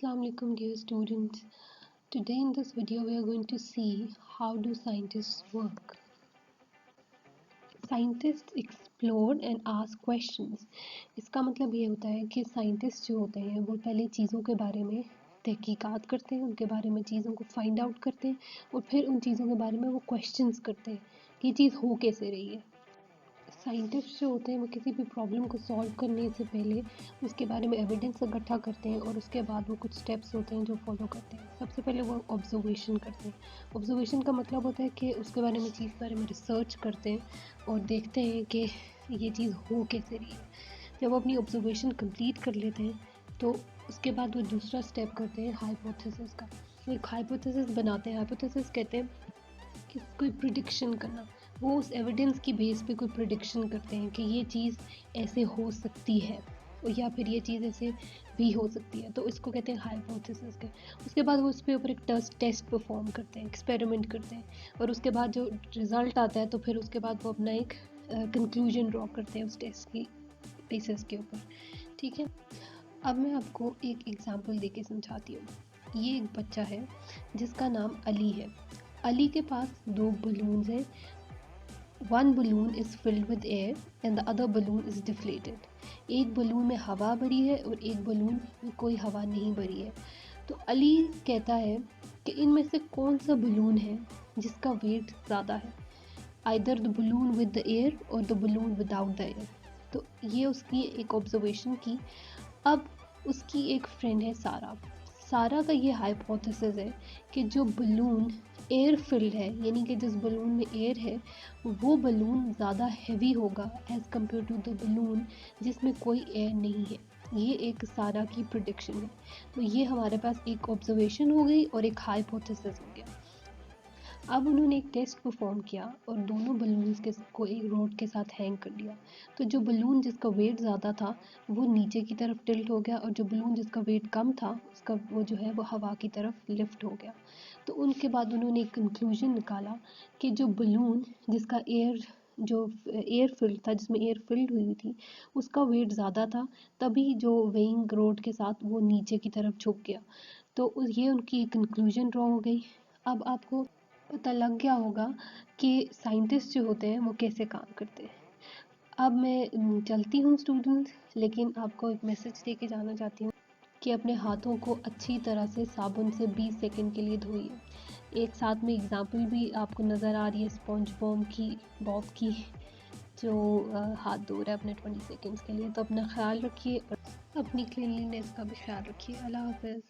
Assalamu alaikum dear students. Today in this video we are going to see how do scientists work. Scientists explore and ask questions. इसका मतलब ये होता है कि scientist जो होते हैं वो पहले चीज़ों के बारे में तहकीकात करते हैं, उनके बारे में चीज़ों को फाइंड आउट करते हैं और फिर उन चीज़ों के बारे में वो क्वेश्चंस करते हैं कि ये चीज़ हो कैसे रही है। साइंटिस्ट जो होते हैं वो किसी भी प्रॉब्लम को सॉल्व करने से पहले उसके बारे में एविडेंस इकट्ठा करते हैं और उसके बाद वो कुछ स्टेप्स होते हैं जो फॉलो करते हैं। सबसे पहले वो ऑब्जर्वेशन करते हैं। ऑब्जर्वेशन का मतलब होता है कि उसके बारे में चीज़ के बारे में रिसर्च करते हैं और देखते हैं कि ये चीज़ हो कैसे रही है। जब वो अपनी ऑब्जर्वेशन कंप्लीट कर लेते हैं तो उसके बाद वो दूसरा स्टेप करते हैं हाइपोथेसिस का। वो एक हाइपोथेसिस बनाते हैं। हाइपोथेसिस कहते हैं कि कोई प्रिडिक्शन करना। वो उस एविडेंस की बेस पे कोई प्रिडिक्शन करते हैं कि ये चीज़ ऐसे हो सकती है या फिर ये चीज़ ऐसे भी हो सकती है, तो इसको कहते हैं हाइपोथेसिस के। उसके बाद वो उस पे ऊपर एक टेस्ट परफॉर्म करते हैं, एक्सपेरिमेंट करते हैं और उसके बाद जो रिज़ल्ट आता है तो फिर उसके बाद वो अपना एक कंक्लूजन ड्रॉ करते हैं उस टेस्ट की बेसिस के ऊपर। ठीक है, अब मैं आपको एक एग्जांपल देके समझाती हूँ। ये एक बच्चा है जिसका नाम अली है। अली के पास दो बलून्स हैं। One balloon is filled with air and the other balloon is deflated. एक बलून में हवा भरी है और एक बलून में कोई हवा नहीं भरी है। तो अली कहता है कि इनमें से कौन सा बलून है जिसका वेट ज़्यादा है, either the balloon with the air और the balloon without the air. तो ये उसकी एक ऑब्जर्वेशन की। अब उसकी एक फ्रेंड है सारा। सारा का ये हाइपोथेसिस है कि जो बलून एयर फिल्ड है, यानी कि जिस बलून में एयर है, वो बलून ज़्यादा हैवी होगा as compared to the balloon जिसमें कोई एयर नहीं है। ये एक सारा की प्रिडिक्शन है। तो ये हमारे पास एक ऑब्जर्वेशन हो गई और एक हाइपोथेसिस हो गया। अब उन्होंने एक टेस्ट परफॉर्म किया और दोनों बलून्स को एक रॉड के साथ हैंग कर दिया। तो जो बलून जिसका वेट ज़्यादा था वो नीचे की तरफ टिल्ट हो गया और जो बलून जिसका वेट कम था उसका वो जो है वो हवा की तरफ लिफ्ट हो गया। तो उनके बाद उन्होंने एक कंक्लूजन निकाला कि जो बलून जिसका एयर फिल्ड था, जिसमें एयर फिल्ड हुई थी, उसका वेट ज़्यादा था, तभी जो वेइंग रोड के साथ वो नीचे की तरफ झुक गया। तो ये उनकी कंक्लूजन ड्रॉ हो गई। अब आपको पता लग गया होगा कि साइंटिस्ट जो होते हैं वो कैसे काम करते हैं। अब मैं चलती हूँ स्टूडेंट्स, लेकिन आपको एक मैसेज दे के जाना चाहती हूँ कि अपने हाथों को अच्छी तरह से साबुन से 20 सेकंड के लिए धोइए। एक साथ में एग्जांपल भी आपको नज़र आ रही है स्पॉन्ज बॉब की जो हाथ धो रहा है अपने 20 सेकंड्स के लिए। तो अपना ख्याल रखिए और अपनी क्लीनलीनेस का भी ख्याल रखिए। अल्लाह हाफ़िज़।